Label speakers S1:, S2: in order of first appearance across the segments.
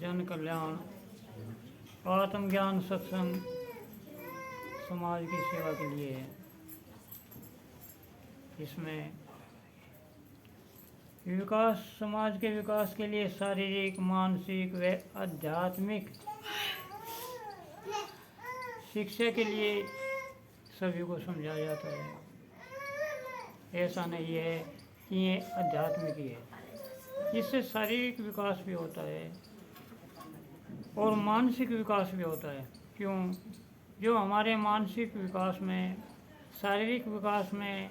S1: जन कल्याण आत्मज्ञान सत्संग समाज की सेवा के लिए है। इसमें विकास, समाज के विकास के लिए शारीरिक, मानसिक व आध्यात्मिक शिक्षा के लिए सभी को समझाया जाता है। ऐसा नहीं है कि ये आध्यात्मिक ही है। इससे शारीरिक विकास भी होता है और मानसिक विकास भी होता है। क्यों? जो हमारे मानसिक विकास में, शारीरिक विकास में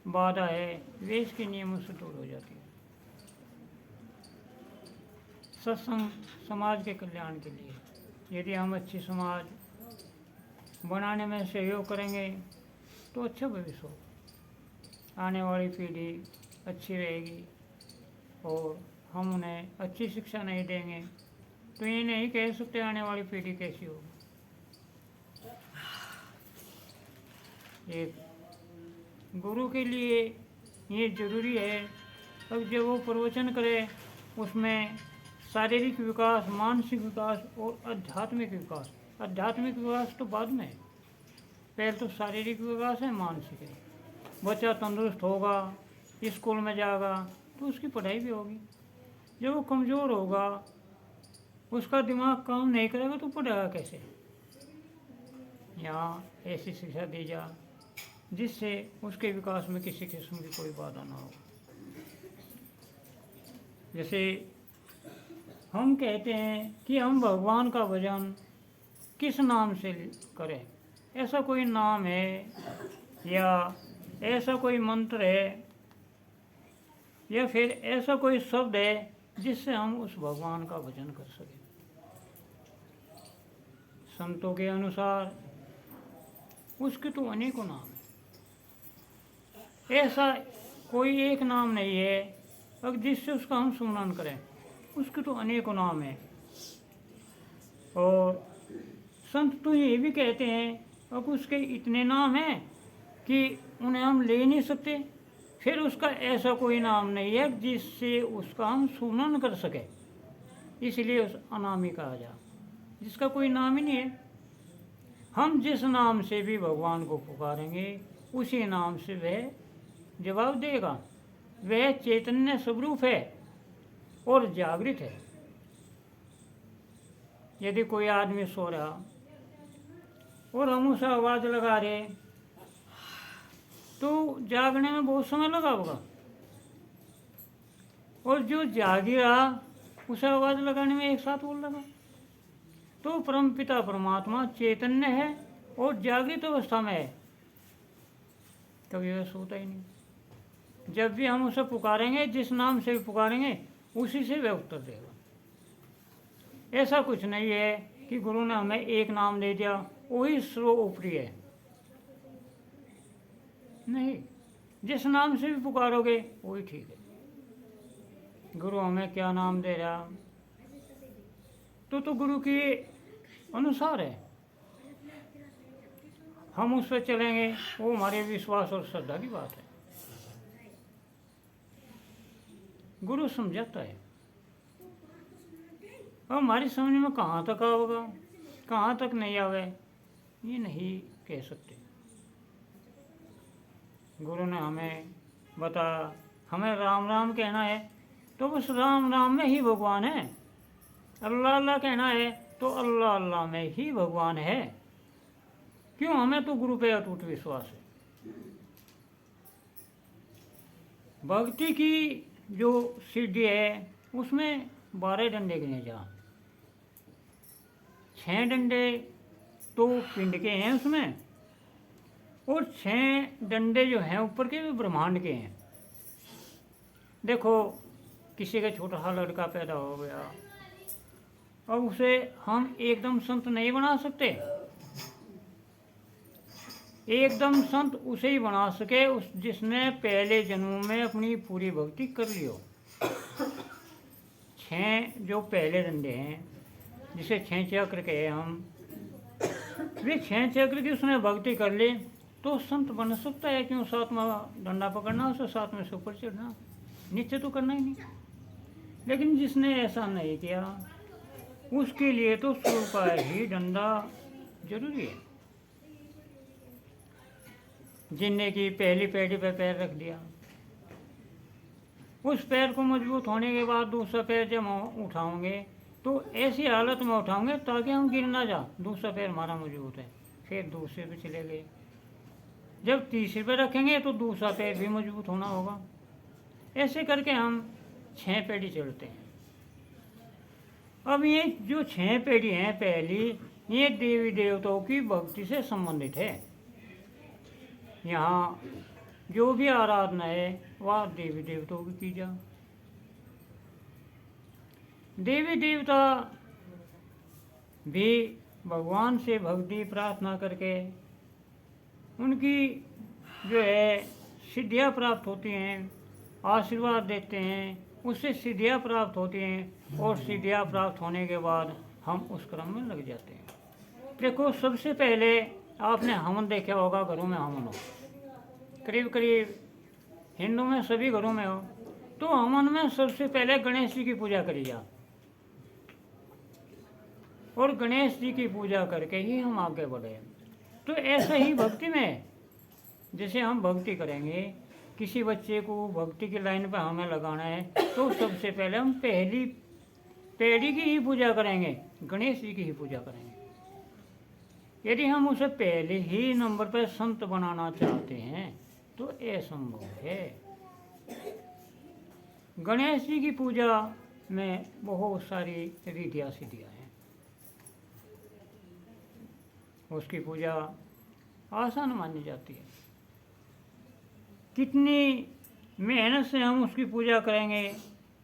S1: बाधा है, वे इसके नियमों से दूर हो जाती है। सत्संग समाज के कल्याण के लिए। यदि हम अच्छी समाज बनाने में सहयोग करेंगे तो अच्छा भविष्य हो, आने वाली पीढ़ी अच्छी रहेगी। और हम उन्हें अच्छी शिक्षा नहीं देंगे तो ये नहीं कह सकते आने वाली पीढ़ी कैसी होगी। एक गुरु के लिए ये जरूरी है, अब जब वो प्रवचन करे उसमें शारीरिक विकास, मानसिक विकास और आध्यात्मिक विकास। आध्यात्मिक विकास तो बाद में है, पहले तो शारीरिक विकास है, मानसिक है। बच्चा तंदुरुस्त होगा, स्कूल में जाएगा तो उसकी पढ़ाई भी होगी। जब वो कमज़ोर होगा, उसका दिमाग काम नहीं करेगा तो पढ़ेगा कैसे? यहाँ ऐसी शिक्षा दी जा जिससे उसके विकास में किसी किस्म की कोई बाधा ना हो। जैसे हम कहते हैं कि हम भगवान का भजन किस नाम से करें, ऐसा कोई नाम है या ऐसा कोई मंत्र है या फिर ऐसा कोई शब्द है जिससे हम उस भगवान का भजन कर सकें। संतों के अनुसार उसके तो अनेकों नाम हैं। ऐसा कोई एक नाम नहीं है अब जिससे उसका हम सुमरन करें, उसके तो अनेकों नाम हैं। और संत तो ये भी कहते हैं अब उसके इतने नाम हैं कि उन्हें हम ले नहीं सकते। फिर उसका ऐसा कोई नाम नहीं है जिससे उसका हम सुमरन कर सके, इसलिए उस अनामी कहा जा, जिसका कोई नाम ही नहीं है। हम जिस नाम से भी भगवान को पुकारेंगे उसी नाम से वह जवाब देगा। वह चैतन्य स्वरूप है और जागृत है। यदि कोई आदमी सो रहा और हम उसे आवाज़ लगा रहे तो जागने में बहुत समय लगा होगा, और जो जागी रहा उसे आवाज़ लगाने में एक साथ बोल लगा। तो परमपिता परमात्मा चैतन्य है और जागृत अवस्था में है, कभी वह सोता ही नहीं। जब भी हम उसे पुकारेंगे, जिस नाम से भी पुकारेंगे उसी से वह उत्तर देगा। ऐसा कुछ नहीं है कि गुरु ने हमें एक नाम दे दिया वही सर्वोपरि है, नहीं। जिस नाम से भी पुकारोगे वही ठीक है। गुरु हमें क्या नाम दे रहा तो गुरु के अनुसार है, हम उस पर चलेंगे, वो हमारे विश्वास और श्रद्धा की बात है। गुरु समझाता है, अब हमारी समझ में कहाँ तक आवेगा, कहाँ तक नहीं आवे, ये नहीं कह सकते। गुरु ने हमें बताया, हमें राम राम कहना है तो बस राम राम में ही भगवान है। अल्लाह अल्लाह कहना है तो अल्लाह अल्लाह में ही भगवान है। क्यों? हमें तो गुरु पे अटूट विश्वास है। भक्ति की जो सिद्धि है उसमें 12 डंडे गिने जा, 6 डंडे तो पिंड के हैं उसमें, और 6 डंडे जो हैं ऊपर के वे ब्रह्मांड के हैं। देखो, किसी का छोटा सा लड़का पैदा हो गया, अब उसे हम एकदम संत नहीं बना सकते। एकदम संत उसे ही बना सके उस जिसने पहले जन्म में अपनी पूरी भक्ति कर ली हो। 6 जो पहले डंडे हैं, जिसे 6 चक्र कहे हम, वे 6 चक्र की उसने भक्ति कर ली तो संत बन सकता है। क्यों? 7वां डंडा पकड़ना, उसे 7वें से ऊपर चढ़ना, नीचे तो करना ही नहीं। लेकिन जिसने ऐसा नहीं किया, उसके लिए तो सूर्य का ही डंडा जरूरी है। जिनने की पहली पेड़ी पे पैर रख दिया, उस पैर को मजबूत होने के बाद दूसरा पैर जब हम उठाओगे तो ऐसी हालत में उठाओगे ताकि हम गिर ना जा, दूसरा पैर हमारा मजबूत है। फिर दूसरे पे चले गए, जब तीसरे पे रखेंगे तो दूसरा पैर भी मजबूत होना होगा। ऐसे करके हम 6 पेड़ी चढ़ते हैं। अब ये जो 6 पेड़ी हैं पहली, ये देवी देवताओं की भक्ति से संबंधित है। यहाँ जो भी आराधना है वह देवी देवताओं की जा। देवी देवता भी भगवान से भक्ति प्रार्थना करके उनकी जो है सिद्धियाँ प्राप्त होती हैं, आशीर्वाद देते हैं, उससे सिद्धियाँ प्राप्त होती हैं और सिद्धियाँ प्राप्त होने के बाद हम उस क्रम में लग जाते हैं। देखो, सबसे पहले आपने हवन देखा होगा, घरों में हवन हो, करीब करीब हिंदू में सभी घरों में हो, तो हवन में सबसे पहले गणेश जी की पूजा करी जा, और गणेश जी की पूजा करके ही हम आगे बढ़े। तो ऐसा ही भक्ति में, जैसे हम भक्ति करेंगे, किसी बच्चे को भक्ति की लाइन पर हमें लगाना है तो सबसे पहले हम पहली पेड़ी की ही पूजा करेंगे, गणेश जी की ही पूजा करेंगे। यदि हम उसे पहले ही नंबर पर संत बनाना चाहते हैं तो असंभव है। गणेश जी की पूजा में बहुत सारी रीतियाँ सिद्धियाँ हैं। उसकी पूजा आसान मानी जाती है। कितनी मेहनत से हम उसकी पूजा करेंगे,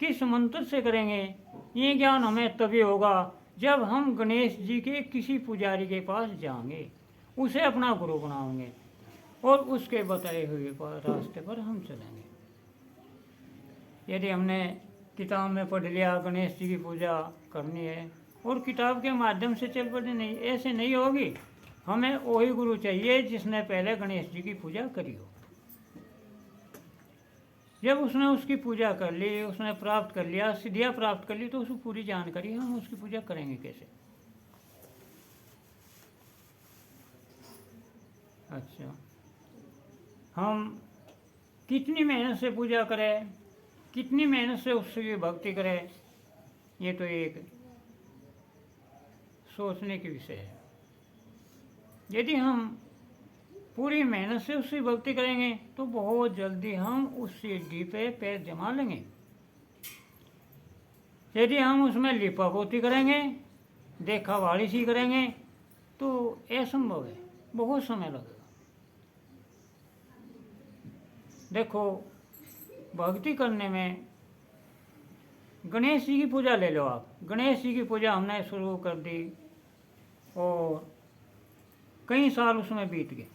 S1: किस मंत्र से करेंगे, ये ज्ञान हमें तभी होगा जब हम गणेश जी के किसी पुजारी के पास जाएंगे, उसे अपना गुरु बनाएंगे और उसके बताए हुए रास्ते पर हम चलेंगे। यदि हमने किताब में पढ़ लिया गणेश जी की पूजा करनी है और किताब के माध्यम से चल पड़े, नहीं, ऐसे नहीं होगी। हमें वही गुरु चाहिए जिसने पहले गणेश जी की पूजा करी हो। जब उसने उसकी पूजा कर ली, उसने प्राप्त कर लिया, सिद्धियाँ प्राप्त कर ली, तो उसको पूरी जानकारी, हम उसकी पूजा करेंगे कैसे। अच्छा, हम कितनी मेहनत से पूजा करें, कितनी मेहनत से उसकी भक्ति करें, ये तो एक सोचने की विषय है। यदि हम पूरी मेहनत से उसकी भक्ति करेंगे तो बहुत जल्दी हम उस सीढ़ी पे पैर जमा लेंगे। यदि हम उसमें लिपा पोती करेंगे, देखा वाड़ी सी करेंगे, तो असंभव है, बहुत समय लगेगा। देखो, भक्ति करने में गणेश जी की पूजा ले लो आप। गणेश जी की पूजा हमने शुरू कर दी और कई साल उसमें बीत गए।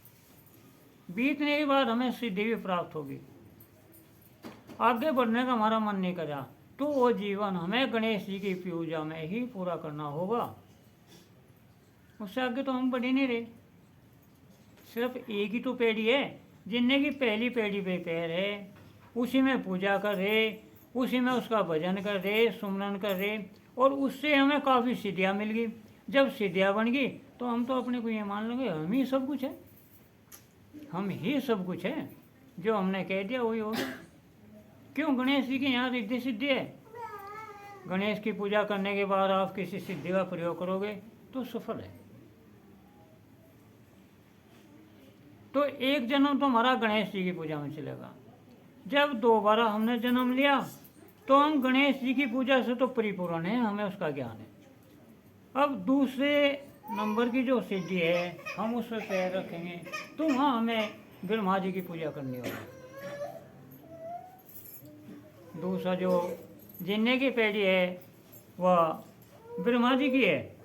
S1: बीतने के बाद हमें सिद्धि भी प्राप्त होगी, आगे बढ़ने का हमारा मन नहीं करा, तो वो जीवन हमें गणेश जी की पूजा में ही पूरा करना होगा। उससे आगे तो हम बढ़ ही नहीं रहे। सिर्फ एक ही तो पेड़ी है, जिनने की पहली पेड़ी पे पैर है, उसी में पूजा कर रहे, उसी में उसका भजन कर रहे, सुमरन कर रहे, और उससे हमें काफ़ी सिद्धियाँ मिल गई। जब सिद्धियाँ बन गई तो हम तो अपने को ये मान लेंगे हम ही सब कुछ है, हम ही सब कुछ है, जो हमने कह दिया वही होगा। क्यों? गणेश जी के यहाँ रिद्धि सिद्धि है। गणेश की पूजा करने के बाद आप किसी सिद्धि का प्रयोग करोगे तो सफल है। तो एक जन्म तो हमारा गणेश जी की पूजा में चलेगा। जब दोबारा हमने जन्म लिया तो हम गणेश जी की पूजा से तो परिपूर्ण है, हमें उसका ज्ञान है। अब दूसरे नंबर की जो सिद्धि है, हम उस पर पैर रखेंगे तो वहाँ हमें ब्रह्मा जी की पूजा करनी होगी। दूसरा जो जिन्ने की पेड़ी है वह ब्रह्मा जी की है।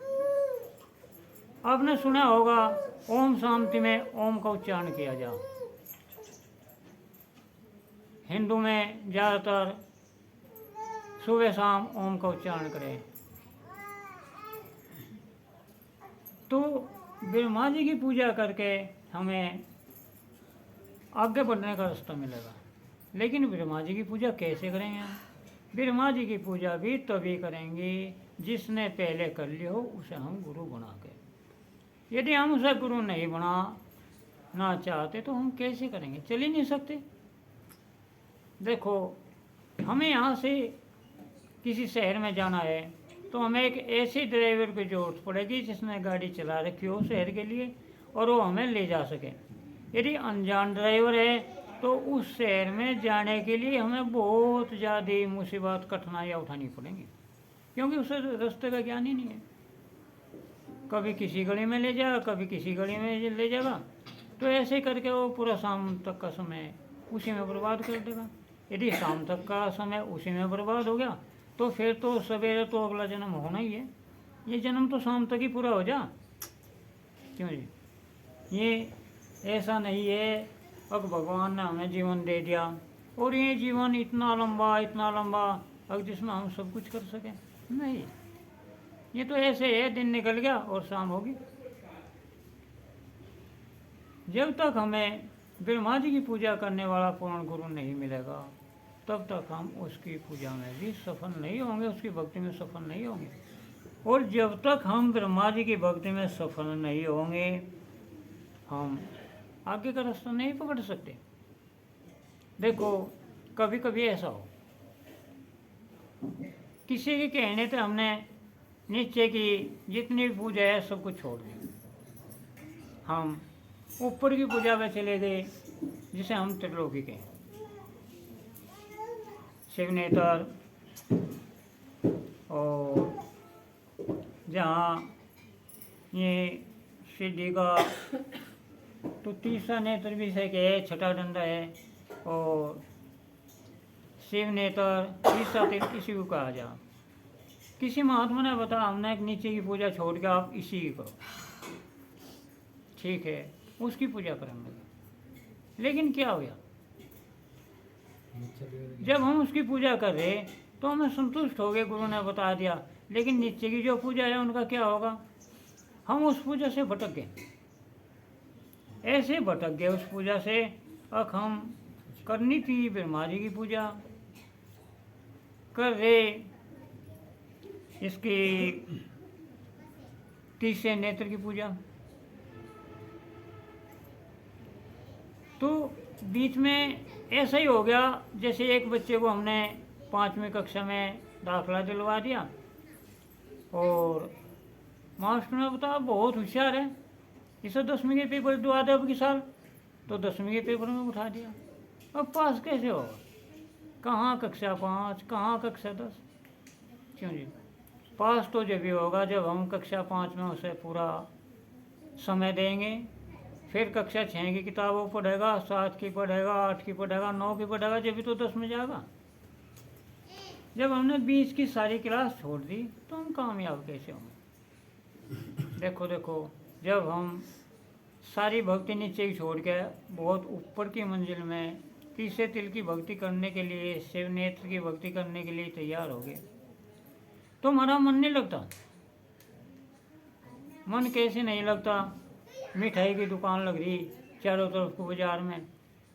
S1: आपने सुना होगा ओम शांति में ओम का उच्चारण किया जा। हिंदू में ज़्यादातर सुबह शाम ओम का उच्चारण करें। तो ब्रह्मा जी की पूजा करके हमें आगे बढ़ने का रास्ता मिलेगा। लेकिन ब्रह्मा जी की पूजा कैसे करेंगे हम? ब्रह्मा जी की पूजा भी तभी करेंगे जिसने पहले कर ली हो, उसे हम गुरु बना के। यदि हम उसे गुरु नहीं बनाना चाहते तो हम कैसे करेंगे? चल ही नहीं सकते। देखो, हमें यहाँ से किसी शहर में जाना है तो हमें एक ऐसे ड्राइवर की जरूरत पड़ेगी जिसने गाड़ी चला रखी हो शहर के लिए और वो हमें ले जा सके। यदि अनजान ड्राइवर है तो उस शहर में जाने के लिए हमें बहुत ज़्यादा मुसीबत कठिनाइयाँ उठानी पड़ेंगी, क्योंकि उसे रास्ते का ज्ञान ही नहीं है। कभी किसी गली में ले जाएगा, कभी किसी गली में ले जाएगा, तो ऐसे करके वो पूरा शाम तक का समय उसी में बर्बाद कर देगा। यदि शाम तक का समय उसी में बर्बाद हो गया तो फिर तो सवेरे तो अगला जन्म होना ही है। ये जन्म तो शाम तक ही पूरा हो जा, क्यों जी? ये ऐसा नहीं है अब भगवान ने हमें जीवन दे दिया और ये जीवन इतना लंबा अब जिसमें हम सब कुछ कर सकें, नहीं। ये तो ऐसे है, दिन निकल गया और शाम होगी। जब तक हमें ब्रह्मा जी की पूजा करने वाला पूर्ण गुरु नहीं मिलेगा तब तक हम उसकी पूजा में भी सफल नहीं होंगे, उसकी भक्ति में सफल नहीं होंगे। और जब तक हम ब्रह्मा जी की भक्ति में सफल नहीं होंगे हम आगे का रास्ता नहीं पकड़ सकते। देखो, कभी कभी ऐसा हो, किसी के कहने पे हमने नीचे की जितनी भी पूजा है सब कुछ छोड़ दी, हम ऊपर की पूजा में चले गए जिसे हम त्रिलोकी कहें, शिवनेतर, और जहाँ ये सिद्धि का तो तीसरा नेत्र भी से है, छठा डंडा है, और शिव नेत्र तीसरा तीर्थ इसी को कहा जा। किसी महात्मा ने बताया हमने एक नीचे की पूजा छोड़ के आप इसी की करो, ठीक है, उसकी पूजा करने लगे। लेकिन क्या हो गया, जब हम उसकी पूजा कर रहे तो हमें संतुष्ट हो गए, गुरु ने बता दिया, लेकिन नीचे की जो पूजा है उनका क्या होगा? हम उस पूजा से भटक गए, ऐसे भटक गए उस पूजा से। अब हम करनी थी ब्रह्मा जी की पूजा, कर रहे इसकी तीसरे नेत्र की पूजा, तो बीच में ऐसा ही हो गया जैसे एक बच्चे को हमने 5वीं कक्षा में दाखिला दिलवा दिया और मास्टर ने बताया बहुत होशियार है, इसे 10वीं के पेपर दिलवा दे अब की साल, तो 10वीं के पेपर में उठा दिया। अब पास कैसे होगा? कहाँ कक्षा 5, कहाँ कक्षा 10? क्यों जी? पास तो जब भी होगा जब हम कक्षा 5 में उसे पूरा समय देंगे, फिर कक्षा 6 की किताबों पढ़ेगा, 7 की पढ़ेगा, 8 की पढ़ेगा, 9 की पढ़ेगा, जब भी तो 10 में जाएगा। जब हमने 20 की सारी क्लास छोड़ दी तो हम कामयाब कैसे होंगे? देखो देखो, जब हम सारी भक्ति नीचे ही छोड़ के बहुत ऊपर की मंजिल में तीसरे तिल की भक्ति करने के लिए, शिव नेत्र की भक्ति करने के लिए तैयार हो गए तो हमारा मन नहीं लगता। मन कैसे नहीं लगता? मिठाई की दुकान लग रही चारों तरफ को बाजार में,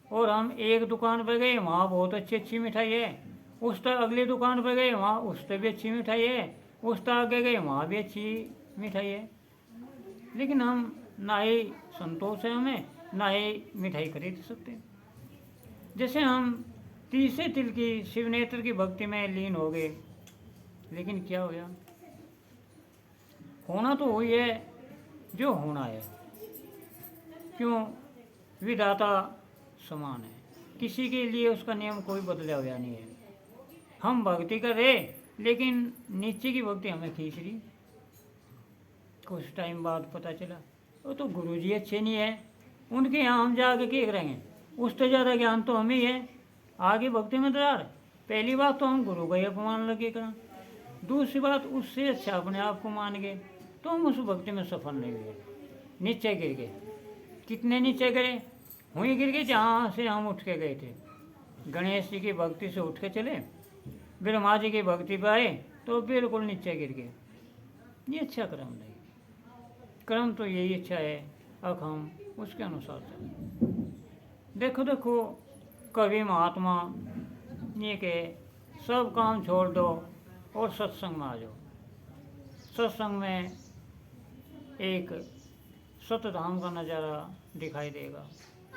S1: और हम एक दुकान पर गए, वहाँ बहुत अच्छी अच्छी मिठाई है, उस तक अगली दुकान पर गए, वहाँ उस तक भी अच्छी मिठाई है, उस तक आगे गए, वहाँ भी अच्छी मिठाई है, लेकिन हम ना ही संतोष है हमें, ना ही मिठाई खरीद सकते। जैसे हम तीसरे तिल की शिव नेत्र की भक्ति में लीन हो गए, लेकिन क्या हो गया? होना तो वही है जो होना है, क्यों? विधाता समान है, किसी के लिए उसका नियम कोई बदला हुआ नहीं है। हम भक्ति कर रहे लेकिन नीचे की भक्ति हमें खींच रही। कुछ टाइम बाद पता चला वो तो गुरुजी अच्छे नहीं है, उनके यहाँ हम जाके क्या करेंगे? उससे ज़्यादा ज्ञान तो हमें ही है, आगे भक्ति में दरार। पहली बात तो हम गुरु का ही अपमान लगे करें, दूसरी बात उससे अच्छा अपने आप को मान गए तो हम उस भक्ति में सफल नहीं हुए, नीचे गिर गए। कितने नीचे गए? वहीं गिर गए जहाँ से हम उठ के गए थे। गणेश जी की भक्ति से उठ के चले, ब्रह्मा जी की भक्ति पे आए तो बिल्कुल नीचे गिर गए। ये अच्छा कर्म नहीं, कर्म तो यही अच्छा है, अब हम उसके अनुसार चलें। देखो देखो, कवि महात्मा ये के सब काम छोड़ दो और सत्संग में आ जाओ। सत्संग में एक सतधाम का नज़ारा दिखाई देगा।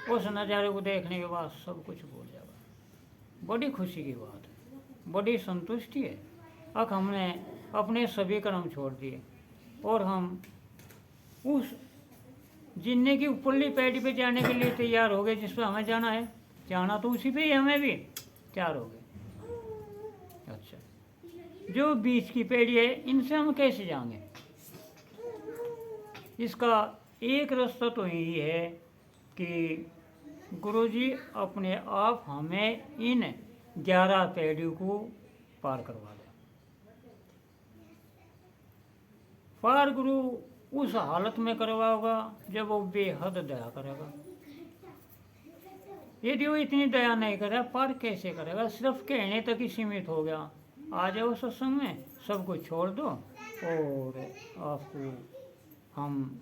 S1: उस नज़ारे को देखने के बाद सब कुछ भूल जाएगा। बड़ी खुशी की बात है, बड़ी संतुष्टि है। अब हमने अपने सभी कर्म छोड़ दिए और हम उस जिन्ने की ऊपरली पैड़ी पे जाने के लिए तैयार हो गए, जिस पर हमें जाना है। जाना तो उसी पे ही हमें भी तैयार हो गए। अच्छा, जो बीच की पैड़ी है, इनसे हम कैसे जाएंगे? इसका एक रास्ता तो यही है कि गुरुजी अपने आप हमें इन 11 पैड़ियों को पार करवा दें। पार गुरु उस हालत में करवाओगा जब वो बेहद दया करेगा। यदि वो इतनी दया नहीं करे, पार कैसे करेगा? सिर्फ कहने तक ही सीमित हो गया। आ जाओ सत्संग में, सब कुछ छोड़ दो और आपको हम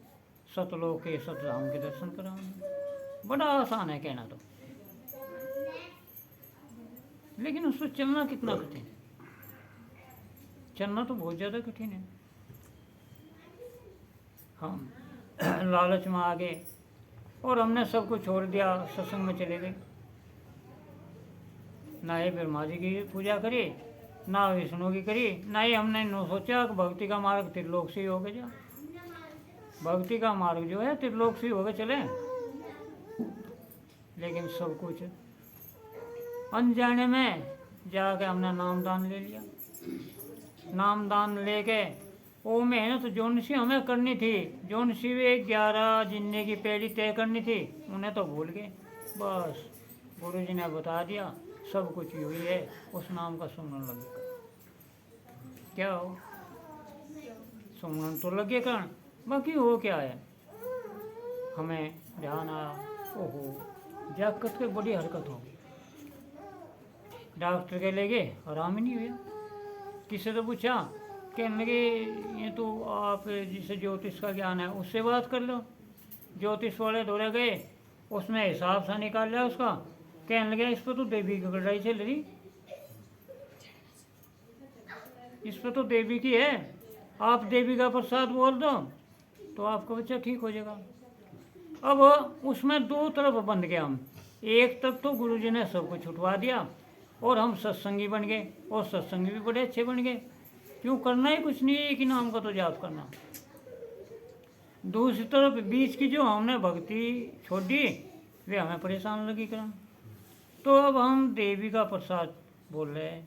S1: सतलोक के सतधाम के दर्शन कराएंगे। बड़ा आसान है कहना तो, लेकिन उस पर चलना कितना कठिन है। चलना तो बहुत ज़्यादा कठिन है। हम लालच में आ गए और हमने सब कुछ छोड़ दिया, सत्संग में चले गए। ना ही ब्रह्मा जी की पूजा करी, ना विष्णु की करी, ना ही हमने सोचा कि भक्ति का मार्ग त्रिलोक से ही हो गया। भक्ति का मार्ग जो है त्रिलोक से ही होगा चले, लेकिन सब कुछ अनजाने में जाके हमने नामदान ले लिया। नामदान लेके वो मेहनत जोन सी हमें करनी थी, जोन सी वे 11 जिन्ने की पैड़ी तय करनी थी, उन्हें तो भूल गए। बस गुरु जी ने बता दिया सब कुछ हुई है, उस नाम का सुमरन लगे। क्या हो, सुमरन तो लगे कारण, बाकी हो क्या है? हमें ध्यान आया, ओहो जागत के बड़ी हरकत हो गई। डॉक्टर के ले गए, आराम ही नहीं हुआ। किसी से पूछा, कहने लगे ये तो आप जिसे ज्योतिष का ज्ञान है उससे बात कर लो। ज्योतिष वाले दौरे गए, उसमें हिसाब सा निकाल लिया उसका। कहने लगे इस पर तो देवी की लड़ाई चल रही, इस पर तो देवी की है, आप देवी का प्रसाद बोल दो तो आपका बच्चा ठीक हो जाएगा। अब उसमें दो तरफ बन गया हम। एक तरफ तो गुरुजी ने सब कुछ छुटवा दिया और हम सत्संगी बन गए, और सत्संगी भी बड़े अच्छे बन गए। क्यों? करना ही कुछ नहीं है, एक ही नाम का तो जाप करना। दूसरी तरफ बीच की जो हमने भक्ति छोड़ी, वे हमें परेशान लगी करना। तो अब हम देवी का प्रसाद बोल रहे हैं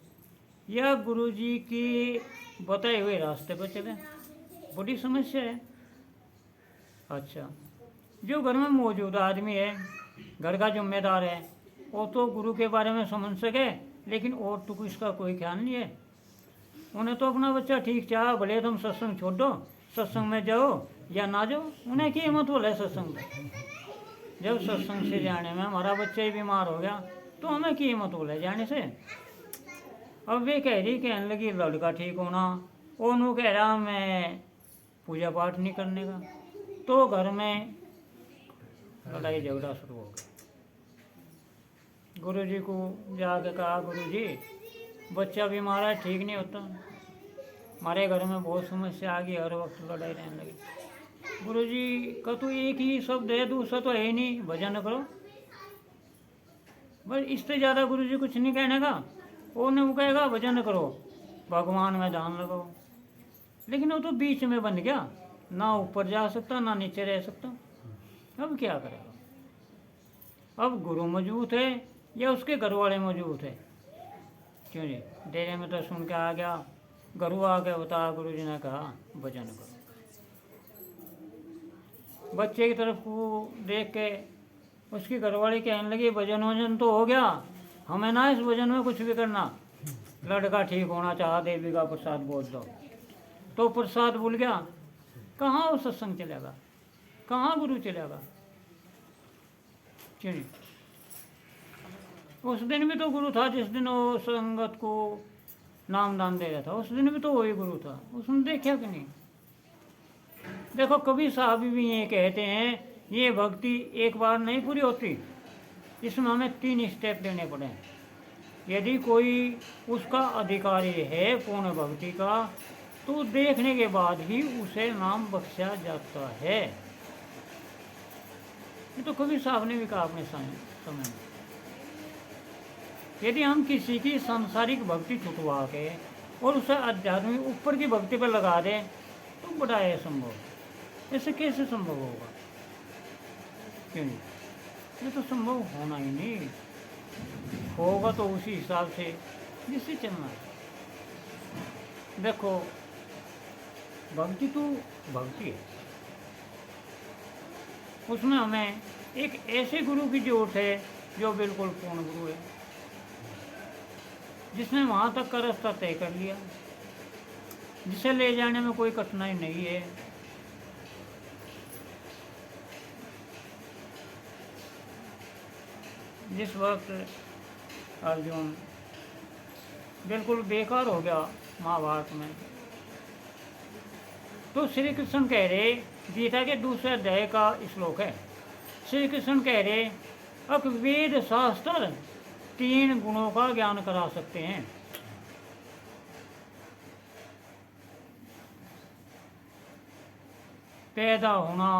S1: या गुरुजी की बताए हुए रास्ते पर चले, बड़ी समस्या है। अच्छा, जो घर में मौजूद आदमी है, घर का जिम्मेदार है, वो तो गुरु के बारे में समझ सके, लेकिन और तो इसका कोई ख्याल नहीं है। उन्हें तो अपना बच्चा ठीक चाह, भले तुम सत्संग छोड़ दो, सत्संग में जाओ या ना जाओ, उन्हें की हिम्मत बोले सत्संग में। जब सत्संग से जाने में हमारा बच्चा ही बीमार हो गया तो हमें की हिम्मत बोले जाने से। अब वे कह रही, कहने लगी लड़का ठीक होना, और कह रहा मैं पूजा पाठ नहीं करने का। तो घर में लड़ाई झगड़ा शुरू हो गया। गुरुजी को जाके कहा, गुरुजी बच्चा बीमार है, ठीक नहीं होता, हमारे घर में बहुत समस्या आ गई, हर वक्त लड़ाई रहने लगी। गुरुजी का तो एक ही शब्द है, दूसरा तो है ही नहीं, भजन करो बस। इससे ज़्यादा गुरुजी कुछ नहीं कहने का। वो कहेगा भजन करो, भगवान में ध्यान लगाओ, लेकिन वो तो बीच में बन गया, ना ऊपर जा सकता ना नीचे रह सकता। अब क्या करेगा? अब गुरु मजबूत है या उसके घर वाले मजबूत है? क्यों जी, डेरे में तो सुन के आ गया, गुरु आ के बता, गुरु जी ने कहा भजन करो। बच्चे की तरफ को देख के उसकी घरवाली कहने लगी, भजन वजन तो हो गया, हमें ना इस भजन में कुछ भी करना, लड़का ठीक होना चाहा, देवी का प्रसाद बोल दो। तो प्रसाद भूल गया, कहाँ वो सत्संग चलेगा, कहाँ गुरु चलेगा? क्यों? उस दिन भी तो गुरु था, जिस दिन वो संगत को नामदान दे रहा था, उस दिन भी तो वही गुरु था। उसने देखा कि नहीं? देखो कभी साहब भी ये कहते हैं, ये भक्ति एक बार नहीं पूरी होती, इसमें हमें 3 स्टेप लेने पड़े। यदि कोई उसका अधिकारी है पूर्ण भक्ति का, तो देखने के बाद ही उसे नाम बख्शा जाता है। ये तो कबीर साहब ने भी कहा अपने समय में। यदि हम किसी की सांसारिक भक्ति छुटवा के और उसे आध्यात्मिक ऊपर की भक्ति पर लगा दें, तो बड़ा है संभव। ऐसे कैसे संभव होगा? क्यों नहीं? ये तो संभव होना ही नहीं। होगा तो उसी हिसाब से जिससे चलना है। देखो, भक्ति तो भक्ति है, उसमें हमें एक ऐसे गुरु की जरूरत है जो बिल्कुल पूर्ण गुरु है, जिसने वहाँ तक का रास्ता तय कर लिया, जिसे ले जाने में कोई कठिनाई नहीं है। जिस वक्त अर्जुन बिल्कुल बेकार हो गया महाभारत में, तो श्री कृष्ण कह रहे, गीता के दूसरे अध्याय का श्लोक है, श्री कृष्ण कह रहे, अब वेद शास्त्र 3 गुणों का ज्ञान करा सकते हैं। पैदा होना,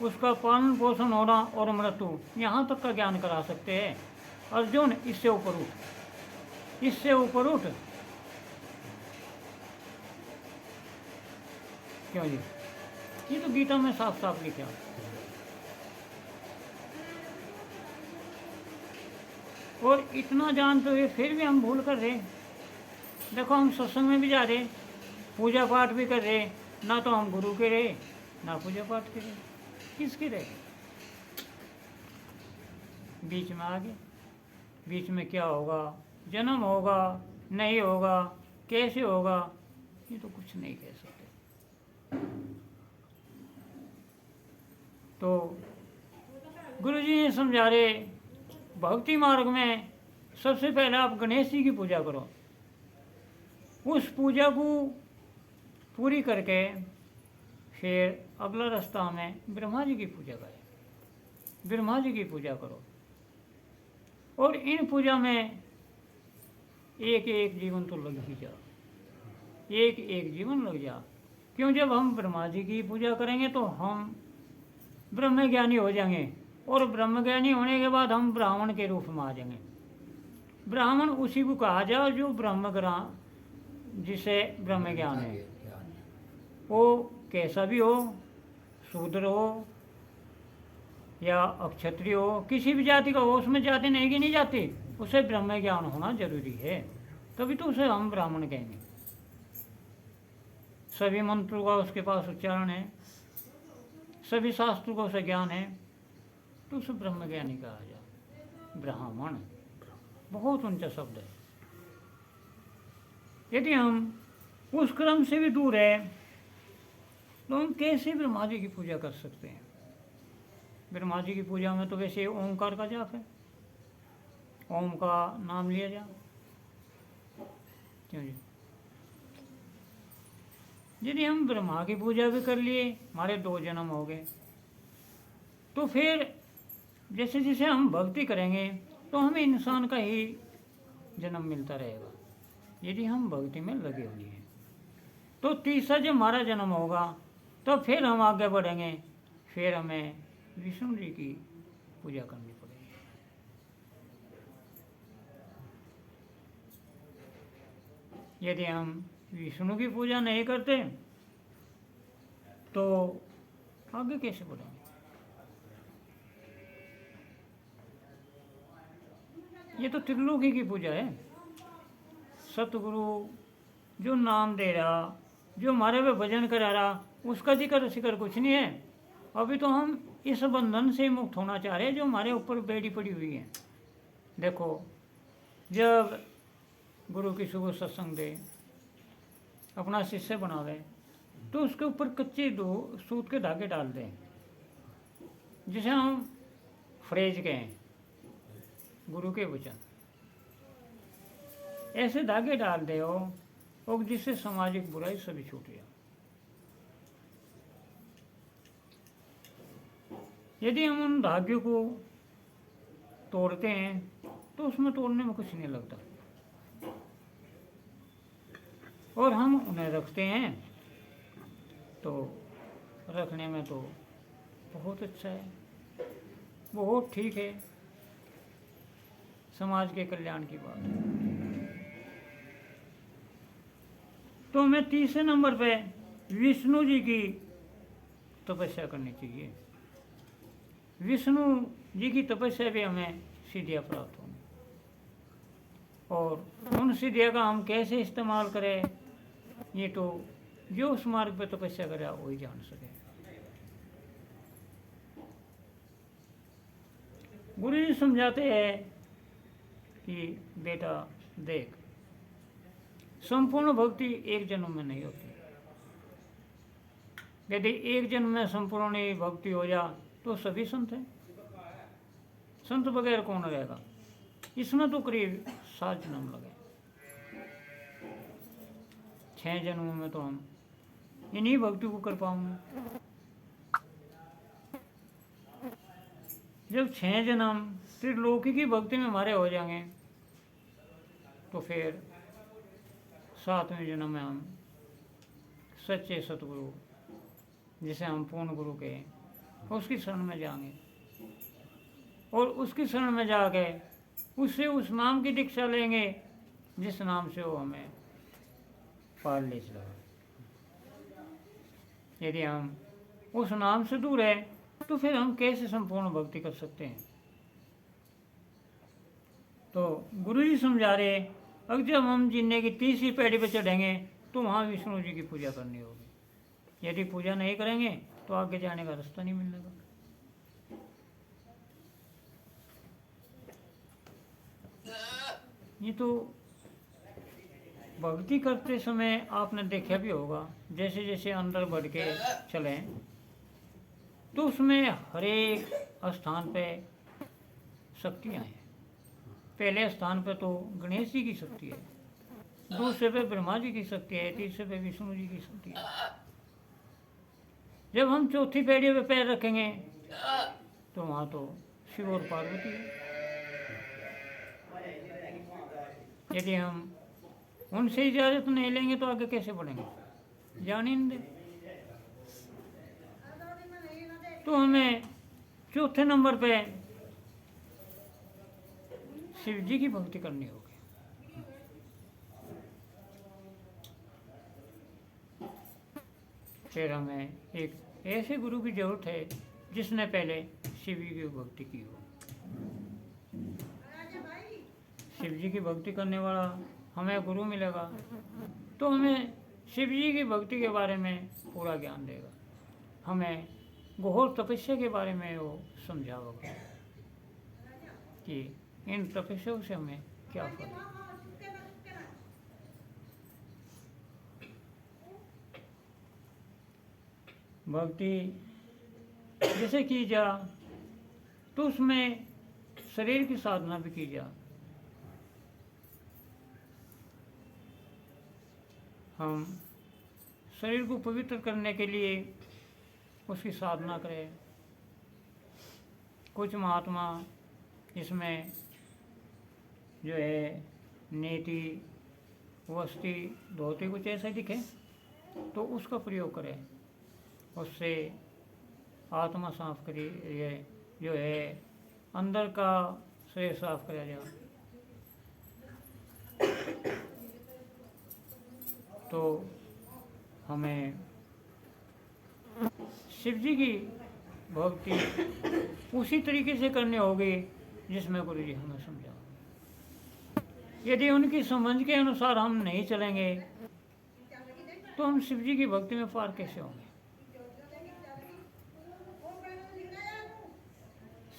S1: उसका पालन पोषण होना और मृत्यु, यहाँ तक का ज्ञान करा सकते हैं। अर्जुन, इससे ऊपर उठ, इससे ऊपर उठ। क्यों जी? ये तो गीता में साफ साफ लिखा। और इतना जानते हुए फिर भी हम भूल कर रहे। देखो, हम सत्संग में भी जा रहे, पूजा पाठ भी कर रहे, ना तो हम गुरु के रहे ना पूजा पाठ के रहे, किसके रहे? बीच में आ गए। बीच में क्या होगा? जन्म होगा, नहीं होगा, कैसे होगा, ये तो कुछ नहीं कह सकते। तो गुरु जी ने समझा रहे, भक्ति मार्ग में सबसे पहले आप गणेश जी की पूजा करो। उस पूजा को पूरी करके फिर अगला रास्ता हमें ब्रह्मा जी की पूजा करें। ब्रह्मा जी की पूजा करो और इन पूजा में एक एक जीवन तो लग ही जा, एक एक जीवन लग जा। क्यों? जब हम ब्रह्मा जी की पूजा करेंगे तो हम ब्रह्म ज्ञानी हो जाएंगे, और ब्रह्म ज्ञानी होने के बाद हम ब्राह्मण के रूप में आ जाएंगे। ब्राह्मण उसी को कहा जाए जो ब्रह्म ज्ञान, जिसे ब्रह्म ज्ञान है, वो कैसा भी हो, शूद्र हो या अक्षत्रिय हो, किसी भी जाति का हो, उसमें जाति नहीं गिनी जाती, उसे ब्रह्म ज्ञान होना जरूरी है, तभी तो उसे हम ब्राह्मण कहेंगे। सभी मंत्रों का उसके पास उच्चारण है, सभी शास्त्रों का उसे ज्ञान है, तो उसे ब्रह्म ज्ञानी कहा जाए। ब्राह्मण बहुत ऊंचा शब्द है। यदि हम उस क्रम से भी दूर है तो हम कैसे ब्रह्मा जी की पूजा कर सकते हैं? ब्रह्मा जी की पूजा में तो वैसे ओंकार का जाप है, ओम का नाम लिया जा। क्यों जी? यदि हम ब्रह्मा की पूजा भी कर लिए, हमारे 2 जन्म हो गए, तो फिर जैसे जैसे हम भक्ति करेंगे तो हमें इंसान का ही जन्म मिलता रहेगा। यदि हम भक्ति में लगे हुए हैं तो तीसरा जब हमारा जन्म होगा तो फिर हम आगे बढ़ेंगे, फिर हमें विष्णु जी की पूजा करनी पड़ेगी। यदि हम विष्णु की पूजा नहीं करते तो आगे कैसे बढ़ेंगे? ये तो त्रिलोकी की पूजा है। सतगुरु जो नाम दे रहा, जो हमारे पे भजन करा रहा, उसका जिक्र शिकर कुछ नहीं है। अभी तो हम इस बंधन से मुक्त होना चाह रहे हैं जो हमारे ऊपर बेड़ी पड़ी हुई है। देखो, जब गुरु की सुबह सत्संग दे, अपना शिष्य बनावे, तो उसके ऊपर कच्चे 2 सूत के धागे डाल दें, जिसे हम फ्रेज कहें, गुरु के वचन। ऐसे धागे डाल दे हो और जिससे सामाजिक बुराई सभी छूट जाए। यदि हम उन धाग्यों को तोड़ते हैं तो उसमें तोड़ने में कुछ नहीं लगता, और हम उन्हें रखते हैं तो रखने में तो बहुत अच्छा है, बहुत ठीक है, समाज के कल्याण की बात है। तो हमें तीसरे नंबर पे विष्णु जी की तपस्या करनी चाहिए। विष्णु जी की तपस्या भी हमें सिद्धियाँ प्राप्त होंगी, और उन सिद्धियों का हम कैसे इस्तेमाल करें, ये तो जो उस मार्ग पर तपस्या करे वही जान सके। गुरु जी समझाते हैं कि बेटा देख, संपूर्ण भक्ति एक जन्म में नहीं होती। यदि एक जन्म में संपूर्ण ही भक्ति हो जा तो सभी संत हैं, संत बगैर कौन रहेगा। इसमें तो करीब 7 जन्म लगे, 6 जन्मों में तो हम इन्हीं भक्ति को कर पाऊंगे। जब 6 जन्म त्रिलोकी की भक्ति में हमारे हो जाएंगे तो फिर 7वें जन्म में हम सच्चे सतगुरु, जिसे हम पूर्ण गुरु के, उसकी शरण में जाएंगे, और उसकी शरण में जाके उससे उस नाम की दीक्षा लेंगे जिस नाम से वो हमें पाल ले चला। यदि हम उस नाम से दूर है तो फिर हम कैसे संपूर्ण भक्ति कर सकते हैं। तो गुरु जी समझा रहे, अब जब हम जीने की तीसरी पीढ़ी पर चढ़ेंगे तो वहाँ विष्णु जी की पूजा करनी होगी। यदि पूजा नहीं करेंगे तो आगे जाने का रास्ता नहीं मिलेगा। ये तो भक्ति करते समय आपने देखा भी होगा, जैसे जैसे अंदर बढ़ के चलें तो उसमें हर एक स्थान पे शक्तियाँ हैं। पहले स्थान पे तो गणेश जी की शक्ति है, दूसरे पे ब्रह्मा जी की शक्ति है, तीसरे पे विष्णु जी की शक्ति है। जब हम चौथी पीढ़ी पे पैर रखेंगे तो वहाँ तो शिव और पार्वती है। यदि हम उनसे इजाज़त नहीं लेंगे तो आगे कैसे बढ़ेंगे, जान ही नहीं दे। तो हमें चौथे नंबर पे शिव जी की भक्ति करनी होगी। फिर हमें एक ऐसे गुरु की जरूरत है जिसने पहले शिव जी की भक्ति की हो। शिव जी की भक्ति करने वाला हमें गुरु मिलेगा तो हमें शिव जी की भक्ति के बारे में पूरा ज्ञान देगा, हमें घोर तपस्या के बारे में वो समझाओगे कि इन तपस्याओं से हमें क्या फल है। भक्ति जैसे की जा तो उसमें शरीर की साधना भी की जा। हम शरीर को पवित्र करने के लिए उसकी साधना करें। कुछ महात्मा इसमें जो है नीति वस्ती धोती कुछ ऐसा दिखे तो उसका प्रयोग करें, उससे आत्मा साफ करिए, जो है अंदर का शरीर साफ करा जाए। तो हमें शिव जी की भक्ति उसी तरीके से करनी होगी जिसमें गुरु जी हमें समझा। यदि उनकी समझ के अनुसार हम नहीं चलेंगे तो हम शिव जी की भक्ति में पार कैसे होंगे।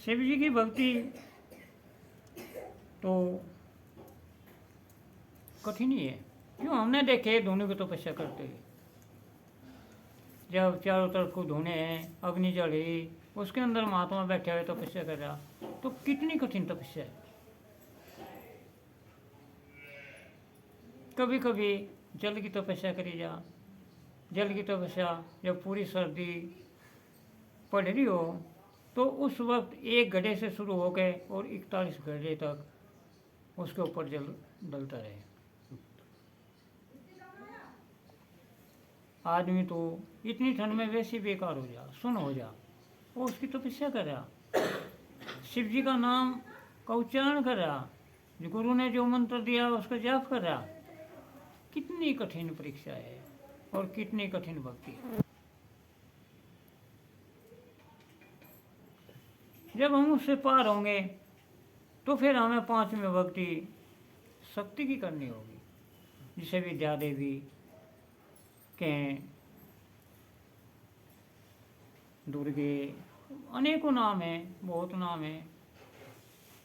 S1: शिव जी की भक्ति तो कठिन ही है, क्यों। हमने देखे धोने को तपस्या करते हुए, जब चारों तरफ को धोने हैं, अग्नि जली, उसके अंदर महात्मा बैठे हुए तपस्या कर रहा, तो कितनी कठिन तपस्या है। कभी कभी जल की तपस्या करी जा, जल की तपस्या जब पूरी सर्दी पड़ रही हो तो उस वक्त 1 घड़े से शुरू होकर और 41 घड़े तक उसके ऊपर जल डलता रहे। आदमी तो इतनी ठंड में वैसे ही बेकार हो जा, सुन हो जा, वो उसकी तपस्या कर रहा, शिव जी का नाम का उच्चारण कर रहा, जो गुरु ने जो मंत्र दिया उसका जाप कर रहा। कितनी कठिन परीक्षा है और कितनी कठिन भक्ति है। जब हम उससे पार होंगे तो फिर हमें पांचवी भक्ति शक्ति की करनी होगी, जिसे विद्या देवी के, दुर्गे, अनेकों नाम हैं, बहुत नाम हैं,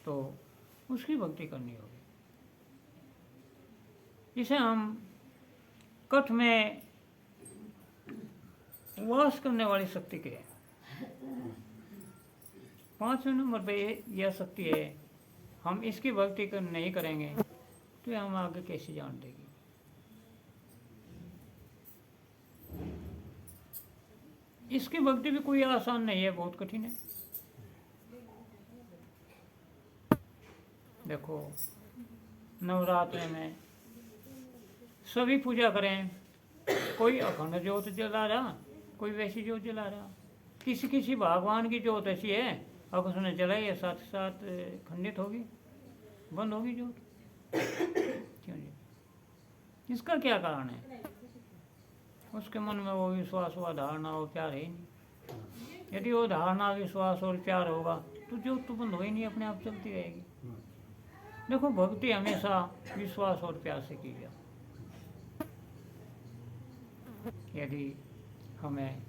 S1: तो उसकी भक्ति करनी होगी। इसे हम कठ में वास करने वाली शक्ति के 5वें नंबर पे यह शक्ति है। हम इसकी भक्ति नहीं करेंगे तो हम आगे कैसे जान देगी। इसकी भक्ति भी कोई आसान नहीं है, बहुत कठिन है। देखो नवरात्रि में सभी पूजा करें, कोई अखंड ज्योत जला रहा, कोई वैसी ज्योत जला रहा, किसी किसी भगवान की ज्योत ऐसी है अब उसने जलाई है साथ साथ खंडित होगी, बंद होगी ज्योत। क्यों जी? इसका क्या कारण है? उसके मन में वो विश्वास हुआ, धारणा और प्यार है ही नहीं। यदि वो धारणा, विश्वास और प्यार होगा तो ज्योत तो बंद हो ही नहीं, अपने आप चलती रहेगी। देखो भक्ति हमेशा विश्वास और प्यार से की जाए। यदि हमें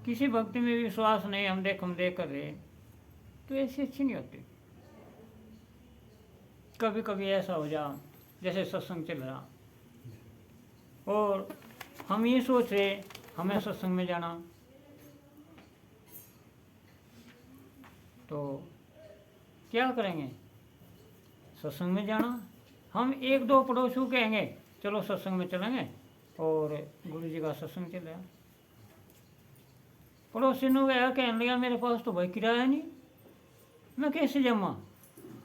S1: किसी भक्ति में विश्वास नहीं, हम देख कर रहे, तो ऐसी अच्छी नहीं होती। कभी कभी ऐसा हो जा जैसे सत्संग चल रहा और हम ये सोच रहे हमें सत्संग में जाना, तो क्या करेंगे? सत्संग में जाना, हम एक दो पड़ोसियों कहेंगे चलो सत्संग में चलेंगे, और गुरु जी का सत्संग चल रहा। पड़ोसी ने गया, कहने लगा मेरे पास तो भाई किराया नहीं, मैं कैसे जमा?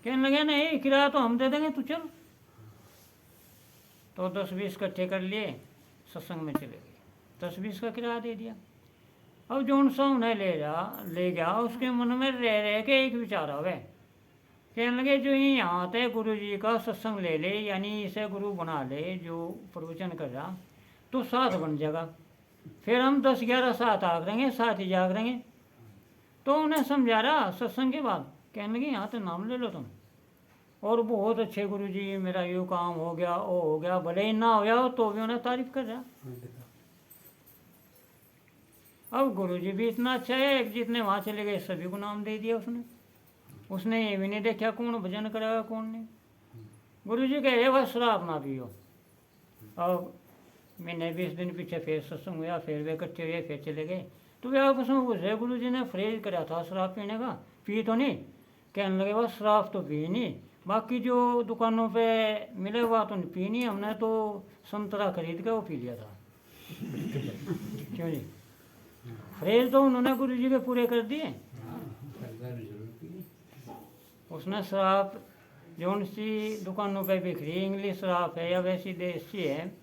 S1: कहने लगा नहीं किराया तो हम दे देंगे, तू चल। तो 10-20 इकट्ठे कर लिए, सत्संग में चले गए, 10-20 का किराया दे दिया। अब जो उनसा उन्हें ले गया, उसके मन में रह के एक विचार आ गए, कहने लगे जो ये यहाँ आते गुरु जी का सत्संग ले ले, यानी इसे गुरु बना ले जो प्रवचन कर रहा, तो साथ बन जाएगा, फिर हम 10-11 साथ आ करेंगे, साथ ही जा करेंगे। तो उन्हें समझा रहा सत्संग के बाद, कहने लगे यहाँ तो नाम ले लो तुम, और बहुत अच्छे गुरु जी, मेरा यूँ काम हो गया, वो हो गया, भले ही ना हो गया तो भी उन्हें तारीफ कर रहा। अब गुरु जी भी इतना अच्छा है, जितने वहाँ चले गए सभी को नाम दे दिया उसने ये भी नहीं देखा कौन भजन करेगा कौन नहीं। गुरु जी कहे बस शराब ना पियो। अब महीने 20 दिन पीछे फिर सत्संग हुआ, फिर वे इकट्ठे हुए, फिर चले गए। तो वे आपस में पूछ रहे गुरु जी ने फ्रेज कराया था शराब पीने का, पी तो नहीं? कहने लगे बस शराब तो पी नहीं, बाकी जो दुकानों पे मिले हुआ तो नहीं पी नहीं, हमने तो संतरा खरीद के वो पी लिया था। क्यों जी? फ्रेज तो उन्होंने गुरु जी के पूरे कर दिए। उसने शराब जो सी दुकानों पे बिखरी, इंग्लिश शराब है या वैसी देसी है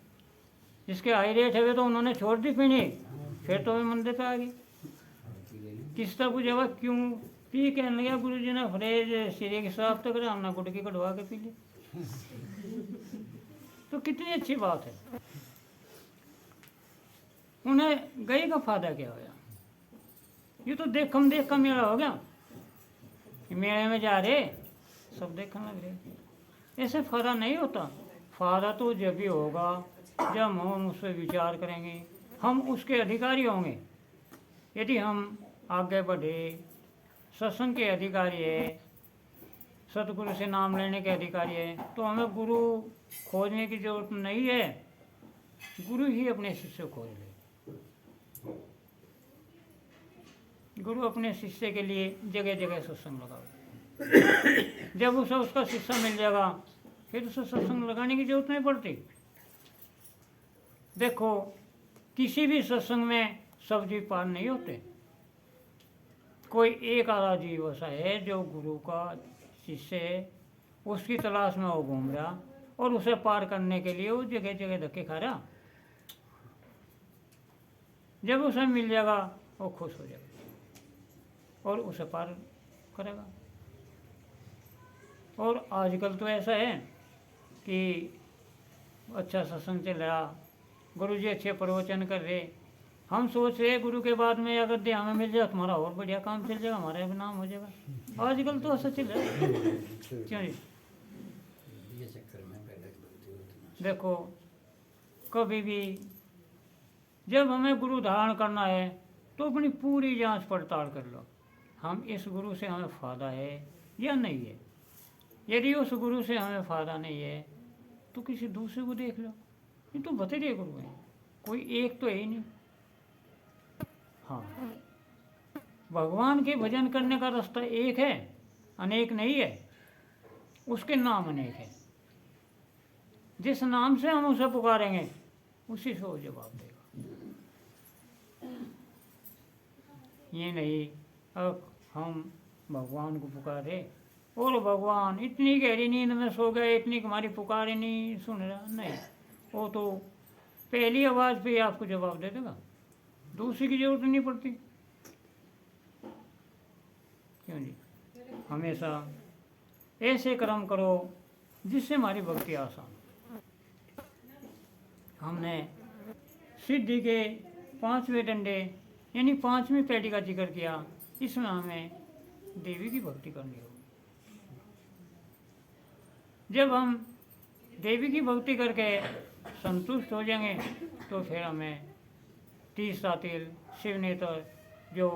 S1: जिसके हाई रेट है, वे तो उन्होंने छोड़ दी पीनी, फिर तो वे मंदिर पे आ गई। किस तरह पूछा क्यों पी? कहने लगा गुरु जी ने फ्रेज सिरे की शराब तक रहा, हमने गुटकी कटवा के पी ली। तो कितनी अच्छी बात है। उन्हें गई का फायदा क्या होया? ये तो देख का मेला हो गया, मेले में जा रहे सब देखने लग रहे। ऐसे फायदा नहीं होता। फायदा तो जब भी होगा जब हम उस पर विचार करेंगे, हम उसके अधिकारी होंगे। यदि हम आगे बढ़े, सत्संग के अधिकारी है, सतगुरु से नाम लेने के अधिकारी है, तो हमें गुरु खोजने की जरूरत नहीं है, गुरु ही अपने शिष्य खोज ले। गुरु अपने शिष्य के लिए जगह जगह सत्संग लगाओ। जब उसे उसका शिष्य मिल जाएगा फिर उसे सत्संग लगाने की जरूरत नहीं पड़ती। देखो किसी भी सत्संग में सब जीव पार नहीं होते। कोई एक आधा जीव ऐसा है जो गुरु का शिष्य है, उसकी तलाश में वो घूम रहा और उसे पार करने के लिए वो जगह जगह धक्के खा रहा। जब उसे मिल जाएगा वो खुश हो जाएगा और उसे पार करेगा। और आजकल तो ऐसा है कि अच्छा सत्संग चल रहा, गुरु जी अच्छे प्रवचन कर रहे, हम सोच रहे गुरु के बाद में अगर दे हमें मिल जाए तुम्हारा और बढ़िया काम चल जाएगा, हमारा भी नाम हो जाएगा। आजकल तो ऐसा चल रहा है। क्यों जी? देखो कभी भी जब हमें गुरु धारण करना है तो अपनी पूरी जांच पड़ताल कर लो, हम इस गुरु से हमें फ़ायदा है या नहीं है। यदि उस गुरु से हमें फ़ायदा नहीं है तो किसी दूसरे को देख लो। ये तो बतेरे गुरु हैं, कोई एक तो है ही नहीं। हाँ, भगवान के भजन करने का रास्ता एक है, अनेक नहीं है। उसके नाम अनेक है। जिस नाम से हम उसे पुकारेंगे उसी से वो जवाब देगा। ये नहीं अब हम भगवान को पुकारे और भगवान इतनी गहरी नींद में सो गए, इतनी हमारी पुकार ही नहीं सुन रहा, नहीं। वो तो पहली आवाज़ पे ही आपको जवाब दे देगा, दूसरी की जरूरत नहीं पड़ती। क्यों जी? हमेशा ऐसे कर्म करो जिससे हमारी भक्ति आसान। हमने सिद्धि के 5वें डंडे यानी 5वीं पैड़ी का जिक्र किया, इसमें हमें देवी की भक्ति करनी होगी। जब हम देवी की भक्ति करके संतुष्ट हो जाएंगे तो फिर हमें तीसरा तिल, शिव नेत्र जो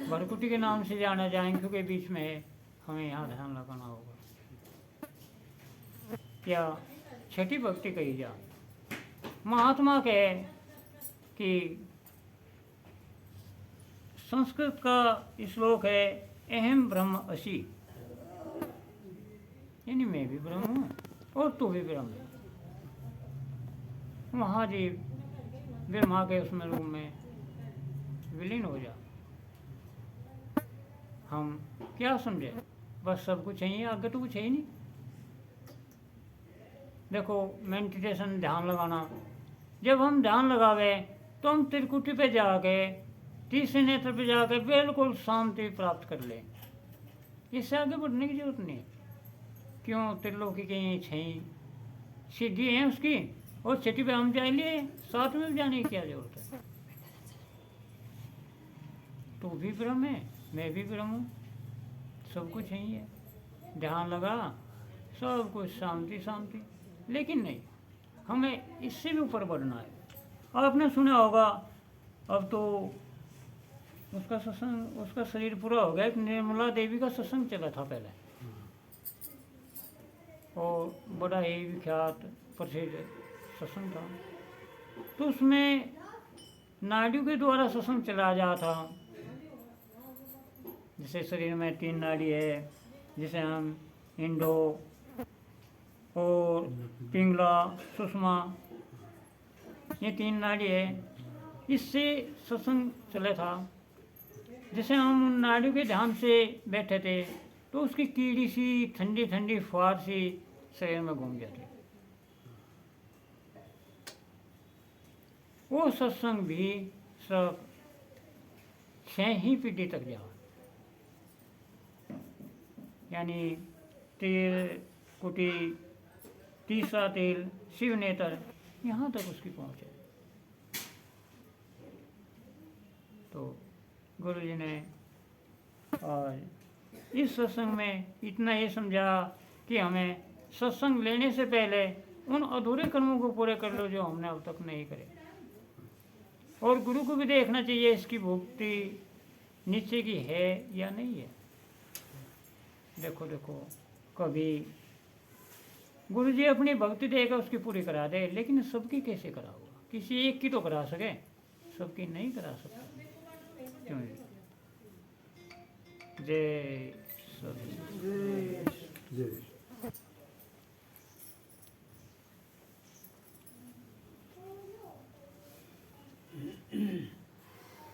S1: भरकुटी के नाम से जाना जाएंगे क्योंकि बीच में है, हमें यहाँ ध्यान लगाना होगा। क्या छठी भक्ति कही जा। महात्मा कहे कि संस्कृत का श्लोक है अहम ब्रह्म असि, यानी मैं भी ब्रह्म हूँ और तू भी ब्रह्म है। महाजीव ब्रह्मा के उसमें रूप में विलीन हो जा। हम क्या समझे, बस सब कुछ चाहिए, आगे तो कुछ है ही नहीं। देखो मेडिटेशन, ध्यान लगाना, जब हम ध्यान लगावे तो हम त्रिकुटी पे जाके तीसरे नेत्र पे जाके बिल्कुल शांति प्राप्त कर लें। इससे आगे बढ़ने की जरूरत नहीं। क्यों? त्रिलोकी के ये छई सिद्धि है उसकी, और छठी पे हम जाए, साथ में भी जाने की क्या जरूरत है। तू भी ब्रह्म है, मैं भी ब्रह्म हूँ, सब कुछ यही है। ध्यान लगा, सब कुछ शांति शांति। लेकिन नहीं, हमें इससे भी ऊपर बढ़ना है। आपने सुना होगा, अब तो उसका सत्संग, उसका शरीर पूरा हो गया। एक निर्मला देवी का सत्संग चला था पहले, और बड़ा ही विख्यात प्रसिद्ध सत्संग था। तो उसमें नाड़ियों के द्वारा सत्संग चलाया जा था। जैसे शरीर में 3 नाड़ी है, जिसे हम इंडो और पिंगला, सुषमा, ये 3 नाड़ी है। इससे सत्संग चला था। जैसे हम उन नाड़ियों के ध्यान से बैठे थे तो उसकी कीड़ी सी ठंडी ठंडी फुहार सी शरीर में घूम जाती। वो सत्संग भी सब 6 ही पीढ़ी तक जा, यानी तेल कुटी, तीसरा तेल, शिव नेत्र, यहाँ तक उसकी पहुँच है। तो गुरु जी ने आज इस सत्संग में इतना ही समझा कि हमें सत्संग लेने से पहले उन अधूरे कर्मों को पूरे कर लो जो हमने अब तक नहीं करे। और गुरु को भी देखना चाहिए इसकी भक्ति नीचे की है या नहीं है। देखो देखो, कभी गुरु जी अपनी भक्ति देकर उसकी पूरी करा दे, लेकिन सबकी कैसे करा होगा? किसी एक की तो करा सके, सबकी नहीं करा सकता। क्यों? जय सद्गुरु।
S2: जय